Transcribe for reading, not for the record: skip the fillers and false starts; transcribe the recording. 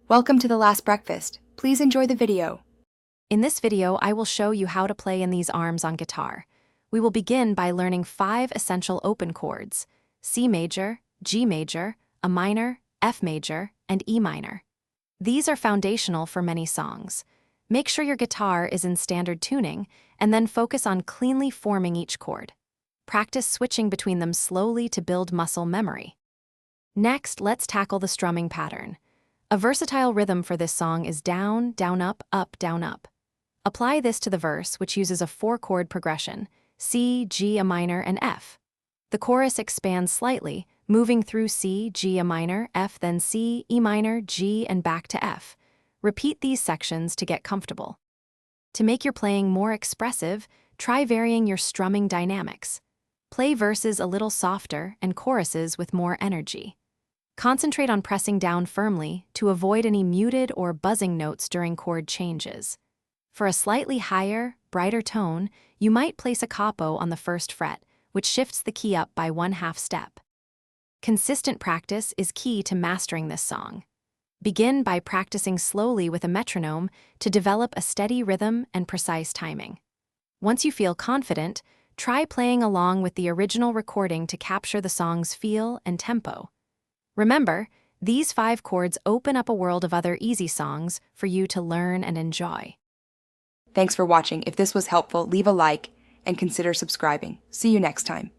Welcome to The Last Breakfast. Please enjoy the video. In this video, I will show you how to play in these arms on guitar. We will begin by learning 5 essential open chords: C major, G major, A minor, F major, and E minor. These are foundational for many songs. Make sure your guitar is in standard tuning, and then focus on cleanly forming each chord. Practice switching between them slowly to build muscle memory. Next, let's tackle the strumming pattern. A versatile rhythm for this song is down, down, up, down, up. Apply this to the verse, which uses a 4-chord progression: C, G, A minor, and F. The chorus expands slightly, moving through C, G, A minor, F, then C, E minor, G, and back to F. Repeat these sections to get comfortable. To make your playing more expressive, try varying your strumming dynamics. Play verses a little softer and choruses with more energy. Concentrate on pressing down firmly to avoid any muted or buzzing notes during chord changes. For a slightly higher, brighter tone, you might place a capo on the 1st fret, which shifts the key up by 1/2 step. Consistent practice is key to mastering this song. Begin by practicing slowly with a metronome to develop a steady rhythm and precise timing. Once you feel confident, try playing along with the original recording to capture the song's feel and tempo. Remember, these 5 chords open up a world of other easy songs for you to learn and enjoy. Thanks for watching. If this was helpful, leave a like and consider subscribing. See you next time.